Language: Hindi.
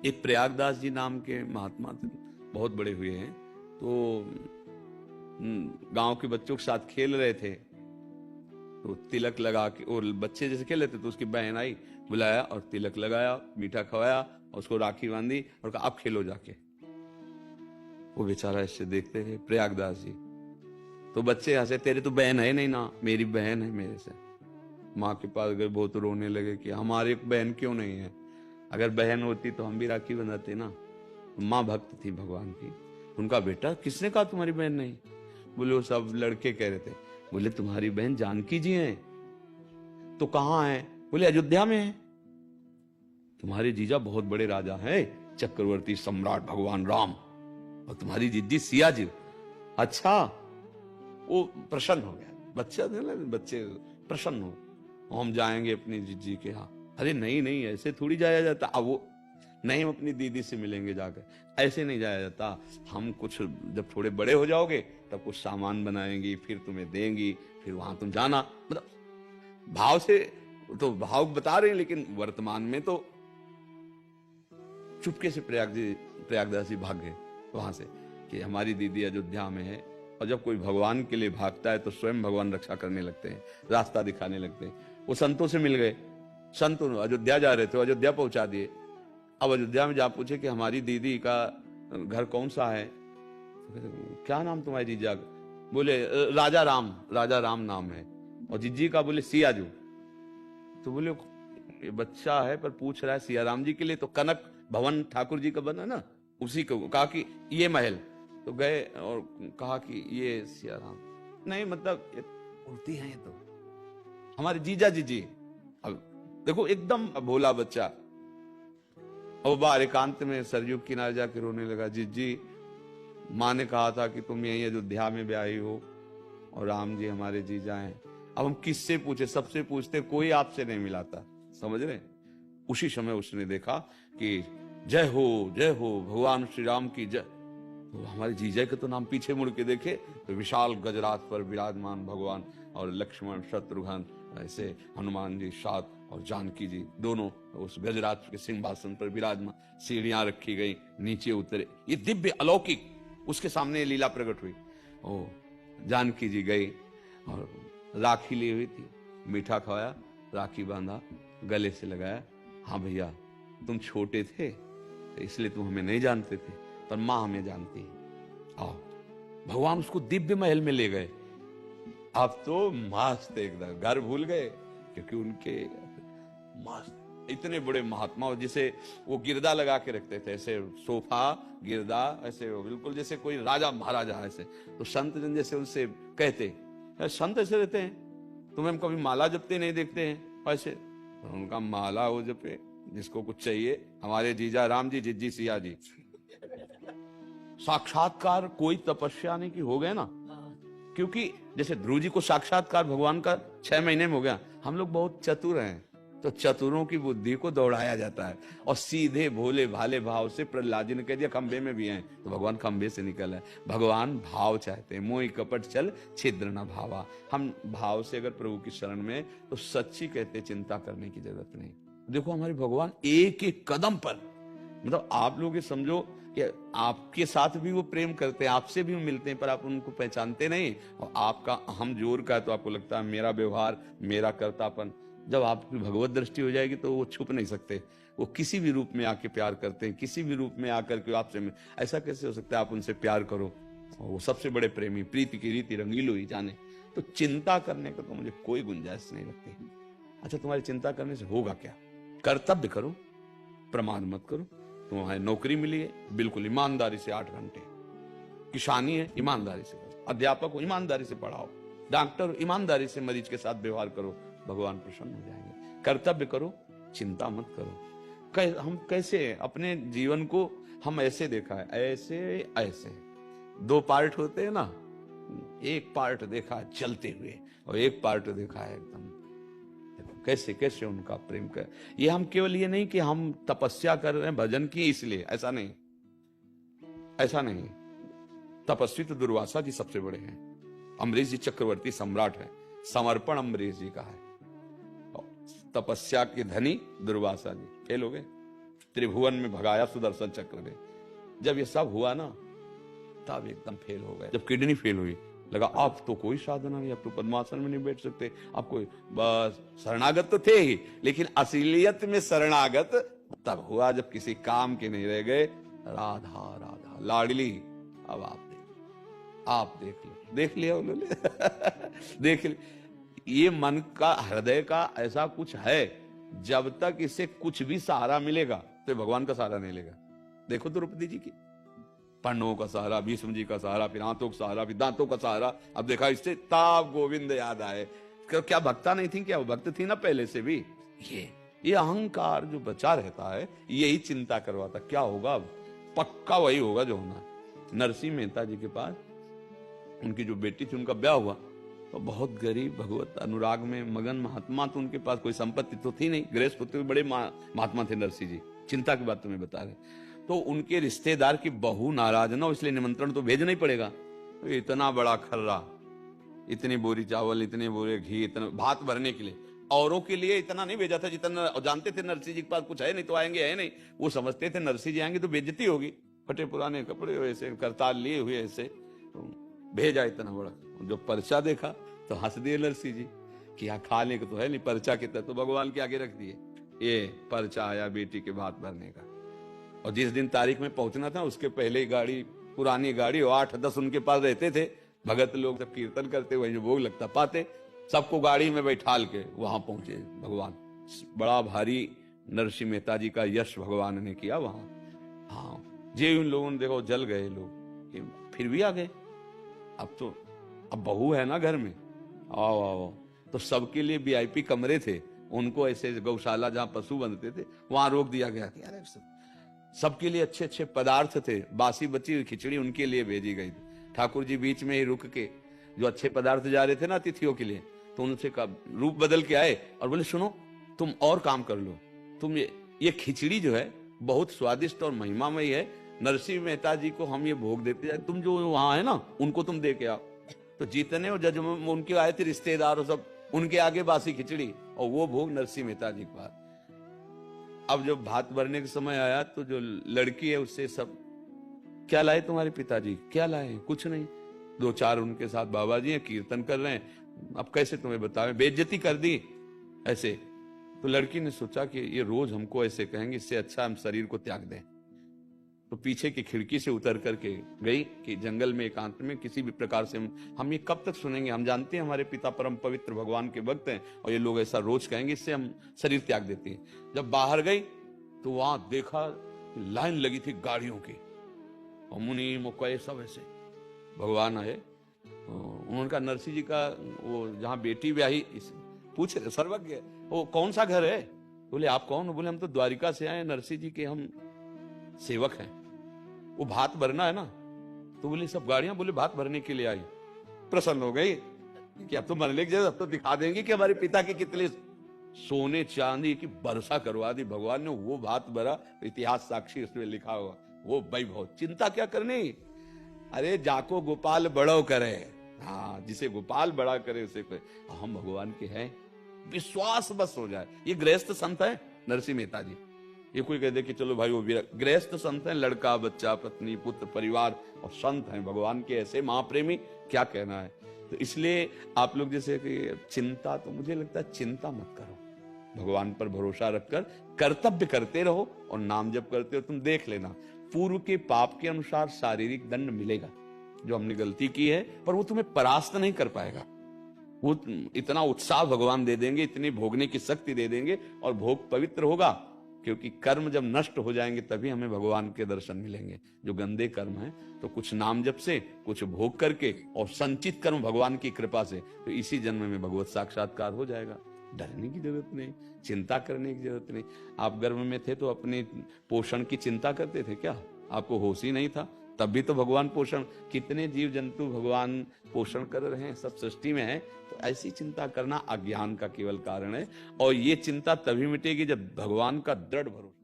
एक प्रयागदास जी नाम के महात्मा थे, बहुत बड़े हुए हैं। तो गांव के बच्चों के साथ खेल रहे थे, तो तिलक लगा के, और बच्चे जैसे खेल रहे थे तो उसकी बहन आई, बुलाया और तिलक लगाया, मीठा खवाया और उसको राखी बांधी और कहा अब खेलो जाके। वो बेचारा ऐसे देखते थे प्रयागदास जी, तो बच्चे हंसे, तेरे तो बहन है नहीं ना। मेरी बहन है मेरे से। माँ के पास गए, बहुत रोने लगे कि हमारी बहन क्यों नहीं है, अगर बहन होती तो हम भी राखी बंधाते ना। माँ भक्त थी भगवान की। उनका बेटा, किसने कहा तुम्हारी बहन नहीं? बोले वो सब लड़के कह रहे थे। बोले तुम्हारी बहन जानकी जी है। तो कहाँ है? बोले अयोध्या में है। तुम्हारे जीजा बहुत बड़े राजा हैं, चक्रवर्ती सम्राट भगवान राम, और तुम्हारी जीजी सिया जी। अच्छा। वो प्रसन्न हो गया, बच्चा थे ना, बच्चे प्रसन्न हो, हम जाएंगे अपनी जीजी के यहाँ। अरे नहीं नहीं, ऐसे थोड़ी जाया जाता। अब वो नहीं, हम अपनी दीदी से मिलेंगे जाकर, ऐसे नहीं जाया जाता। हम कुछ जब थोड़े बड़े हो जाओगे तब कुछ सामान बनाएंगी, फिर तुम्हें देंगी, फिर वहां तुम जाना। मतलब भाव से तो भाव बता रहे हैं, लेकिन वर्तमान में तो चुपके से प्रयागदास जी भाग गए वहां से कि हमारी दीदी अयोध्या में है। और जब कोई भगवान के लिए भागता है तो स्वयं भगवान रक्षा करने लगते हैं, रास्ता दिखाने लगते हैं। वो संतों से मिल गए, संत अयोध्या जा रहे थे, अयोध्या पहुंचा दिए। अब अयोध्या में जा पूछे कि हमारी दीदी का घर कौन सा है? क्या नाम तुम्हारी जीजा? बोले राजा राम, राजा राम नाम है। और जीजी का? बोले सियाजू। तो बोले ये बच्चा है पर पूछ रहा है सिया राम जी के लिए, तो कनक भवन ठाकुर जी का बना ना, उसी को कहा कि ये महल। तो गए और कहा कि ये सिया राम नहीं, मतलब ये उड़ती है, ये तो हमारे जीजा जी। अब देखो एकदम भोला बच्चा। और बाहर एकांत में सरयू किनारे जाके रोने लगा, जीजी माँ ने कहा था कि तुम यही अयोध्या में ब्याही हो और राम जी हमारे जीजा हैं। अब हम किससे पूछे? सबसे पूछते, कोई आपसे नहीं मिलाता। समझ रहे? उसी समय उसने देखा कि जय हो भगवान श्री राम की जय। तो हमारे जीजा के तो नाम पीछे मुड़ के देखे तो विशाल गजराज पर विराजमान भगवान, और लक्ष्मण शत्रुघ्न, ऐसे हनुमान जी साथ, और जानकी जी दोनों उस गजराज के सिंहासन पर विराजमान। सीढ़ियां रखी गई, नीचे उतरे, ये दिव्य अलौकिक उसके सामने लीला प्रकट हुई। ओ जानकी जी गई और राखी ली हुई थी, मीठा खवाया, राखी बांधा, गले से लगाया। हाँ भैया, तुम छोटे थे तो इसलिए तुम हमें नहीं जानते थे, पर मां हमें जानती है। आओ। भगवान उसको दिव्य महल में ले गए। अब तो मस्त एकदम, घर भूल गए, क्योंकि उनके मस्त इतने बड़े महात्मा, जिसे वो गिरदा लगा के रखते थे, ऐसे सोफा गिरदा, ऐसे बिल्कुल जैसे कोई राजा महाराजा ऐसे। तो संत जन जैसे उनसे कहते, संत ऐसे रहते हैं, तुम्हें हम कभी माला जपते नहीं देखते हैं ऐसे। तो उनका माला हो जपे, जिसको कुछ चाहिए, हमारे जीजा राम जी, जिज्जी सिया जी। साक्षात्कार कोई तपस्या नहीं की, हो गए ना। क्योंकि जैसे ध्रुव जी को साक्षात्कार भगवान का 6 महीने में हो गया। हम लोग बहुत चतुर हैं, तो चतुरों की बुद्धि को दौड़ाया जाता है, और सीधे भोले भाले भाव से प्रहलाद जी ने कह दिया खंबे में भी हैं, तो भगवान खंबे से निकल है। भगवान भाव चाहते हैं, मोहि कपट चल छिद्र न भावा। हम भाव से अगर प्रभु की शरण में, तो सच्ची कहते चिंता करने की जरूरत नहीं। देखो हमारे भगवान एक एक कदम पर, मतलब आप लोग ये समझो कि आपके साथ भी वो प्रेम करते हैं, आपसे भी वो मिलते हैं, पर आप उनको पहचानते नहीं। और आपका अहम जोर का है, तो आपको लगता है मेरा व्यवहार, मेरा कर्तापन। जब आपकी भगवत दृष्टि हो जाएगी तो वो छुप नहीं सकते, वो किसी भी रूप में आके प्यार करते हैं, किसी भी रूप में आकर के आपसे। ऐसा कैसे हो सकता है आप उनसे प्यार करो? वो सबसे बड़े प्रेमी, प्रीति की रीति रंगीलो ही जाने। तो चिंता करने का तो मुझे कोई गुंजाइश नहीं लगती। अच्छा, तुम्हारी चिंता करने से होगा क्या? कर्तव्य करो, प्रमाद मत करो। तुम्हारी नौकरी मिली है, बिल्कुल ईमानदारी से 8 घंटे। किसानी है, ईमानदारी से करो। अध्यापक हो, ईमानदारी से पढ़ाओ। डॉक्टर, ईमानदारी से मरीज के साथ व्यवहार करो, भगवान प्रसन्न हो जाएंगे। कर्तव्य करो, चिंता मत करो। हम कैसे अपने जीवन को हम ऐसे देखा है, ऐसे ऐसे 2 पार्ट होते हैं ना। एक पार्ट देखा है चलते हुए, और एक पार्ट देखा है एकदम कैसे कैसे उनका प्रेम कर। ये हम केवल ये नहीं कि हम तपस्या कर रहे हैं भजन की इसलिए, ऐसा नहीं, ऐसा नहीं। तपस्वी तो दुर्वासा जी सबसे बड़े हैं, अम्बरीश जी चक्रवर्ती सम्राट है, समर्पण अम्बरीश जी का है। तपस्या के धनी दुर्वासा जी फेल हो गए, त्रिभुवन में भगाया सुदर्शन चक्र ने। जब ये सब हुआ ना, तब एकदम फेल हो गए। जब किडनी फेल हुई, लगा अब तो कोई साधना नहीं, अब तो पद्मासन में नहीं बैठ सकते, अब कोई, बस शरणागत तो थे ही, लेकिन असलियत में शरणागत तब हुआ जब किसी काम के नहीं रह गए। राधा राधा लाडली, अब आप देख लिया उन्होंने देख लिया। ये मन का, हृदय का ऐसा कुछ है, जब तक इसे कुछ भी सहारा मिलेगा तो भगवान का सहारा नहीं लेगा। देखो द्रौपदी जी की, पन्नों का सहारा, भीष्म जी का सहारा, फिर हाथों का सहारा, फिर दांतों का सहारा, अब देखा इससे ताप गोविंद याद आए। क्या भक्ता नहीं थी? क्या वो भक्त थी ना पहले से भी? ये अहंकार जो बचा रहता है, यही चिंता करवाता क्या होगा। अब पक्का वही होगा जो होना। नरसिंह मेहता जी के पास उनकी जो बेटी थी, उनका ब्याह हुआ तो बहुत गरीब, भगवत अनुराग में मगन महात्मा, तो उनके पास कोई संपत्ति तो थी नहीं। गृहस्थ होते हुए बड़े महात्मा थे नरसिंह जी, चिंता की बात तुम्हें बता रहे। तो उनके रिश्तेदार की बहू नाराज ना हो, इसलिए निमंत्रण तो भेजना ही पड़ेगा। तो इतना बड़ा खर्रा, इतनी बोरी चावल, इतने बोरे घी, इतना भात भरने के लिए, औरों के लिए इतना नहीं भेजा था जितना जानते थे नरसिंह जी के पास कुछ है नहीं तो आएंगे, है नहीं। वो समझते थे नरसिंह जी आएंगे तो बेइज्जती होगी, फटे पुराने कपड़े वैसे करताल लिए हुए ऐसे, तो भेजा इतना बड़ा। जो पर्चा देखा तो हंस दिए नरसिंह जी कि यहाँ खाने को तो है नहीं, पर्चा कितना तो भगवान के आगे रख दिए। ये पर्चा आया बेटी के भात भरने का, और जिस दिन तारीख में पहुंचना था उसके पहले ही गाड़ी, पुरानी गाड़ी, 8-10 उनके पास रहते थे भगत लोग, सब कीर्तन करते वही जो भोग लगता पाते, सबको गाड़ी में बैठाल के वहां पहुंचे भगवान। बड़ा भारी नरसिंह मेहता जी का यश भगवान ने किया वहां। हाँ, जे उन लोगों ने देखो जल गए लोग, फिर भी आ गए। अब बहू है ना घर में, आओ। तो सबके लिए वीआईपी कमरे थे, उनको ऐसे गौशाला जहां पशु बंधते थे वहां रोक दिया गया। सबके लिए अच्छे अच्छे पदार्थ थे, बासी बची हुई खिचड़ी उनके लिए भेजी गई थी। ठाकुर जी बीच में ही रुक के जो अच्छे पदार्थ जा रहे थे ना अतिथियों के लिए, तो उनसे रूप बदल के आए और बोले सुनो तुम और काम कर लो, तुम ये खिचड़ी जो है बहुत स्वादिष्ट और महिमामयी है, नरसिंह मेहता जी को हम ये भोग देते हैं, तुम जो वहां है ना उनको तुम दे के आओ। तो जितने वो जज उनके आए थे रिश्तेदार, सब उनके आगे बासी खिचड़ी और वो भोग नरसिंह मेहता जी के पास। अब जब भात भरने का समय आया तो जो लड़की है उससे सब, क्या लाए तुम्हारे पिताजी, क्या लाए? कुछ नहीं। 2-4 उनके साथ बाबा जी हैं, कीर्तन कर रहे हैं, अब कैसे तुम्हें बतावे, बेइज्जती कर दी ऐसे। तो लड़की ने सोचा कि ये रोज हमको ऐसे कहेंगे, इससे अच्छा हम शरीर को त्याग दें। तो पीछे की खिड़की से उतर करके गई कि जंगल में एकांत में किसी भी प्रकार से हम ये कब तक सुनेंगे, हम जानते हैं हमारे पिता परम पवित्र भगवान के भक्त हैं और ये लोग ऐसा रोज कहेंगे, इससे हम शरीर त्याग देते हैं। जब बाहर गई तो वहां देखा लाइन लगी थी गाड़ियों की, और मुनि मुक्के सब ऐसे भगवान आए। उन्होंने कहा नरसिंह जी का वो जहाँ बेटी ब्याही, पूछ रहे सर्वज्ञ, वो कौन सा घर है? बोले आप कौन? बोले हम तो द्वारिका से आए, नरसिंह जी के हम सेवक हैं, वो भात भरना है ना। तो बोले सब गाड़ियां, बोले भात भरने के लिए आई। प्रसन्न हो गई कि अब तो मरने के जैसे अब तो दिखा देंगे कि हमारे पिता के कितने सोने चांदी की वर्षा करवा दी भगवान ने। वो भात भरा, इतिहास साक्षी उसमें लिखा हुआ, वो वैभव। चिंता क्या करनी, अरे जाको गोपाल बड़ो करे। हाँ, जिसे गोपाल बड़ा करे उसे हम भगवान के हैं, विश्वास बस हो जाए। ये गृहस्थ संत है नरसिंह मेहता जी। ये कोई कह दे कि चलो भाई वो गृहस्थ संत हैं, लड़का बच्चा पत्नी पुत्र परिवार और संत हैं भगवान के ऐसे महाप्रेमी, क्या कहना है। तो इसलिए आप लोग जैसे कि चिंता, तो मुझे लगता है चिंता मत करो, भगवान पर भरोसा रखकर कर्तव्य करते रहो और नाम जप करते हो। तुम देख लेना पूर्व के पाप के अनुसार शारीरिक दंड मिलेगा जो हमने गलती की है, पर वो तुम्हें परास्त नहीं कर पाएगा। वो इतना उत्साह भगवान दे देंगे, इतनी भोगने की शक्ति दे देंगे और भोग पवित्र होगा, क्योंकि कर्म जब नष्ट हो जाएंगे तभी हमें भगवान के दर्शन मिलेंगे। जो गंदे कर्म हैं तो कुछ नाम जप से, कुछ भोग करके और संचित कर्म भगवान की कृपा से, तो इसी जन्म में भगवत साक्षात्कार हो जाएगा। डरने की जरूरत नहीं, चिंता करने की जरूरत नहीं। आप गर्भ में थे तो अपने पोषण की चिंता करते थे क्या? आपको होश ही नहीं था, तब भी तो भगवान पोषण, कितने जीव जंतु भगवान पोषण कर रहे हैं, सब सृष्टि में है। तो ऐसी चिंता करना अज्ञान का केवल कारण है, और ये चिंता तभी मिटेगी जब भगवान का दृढ़ भरोसा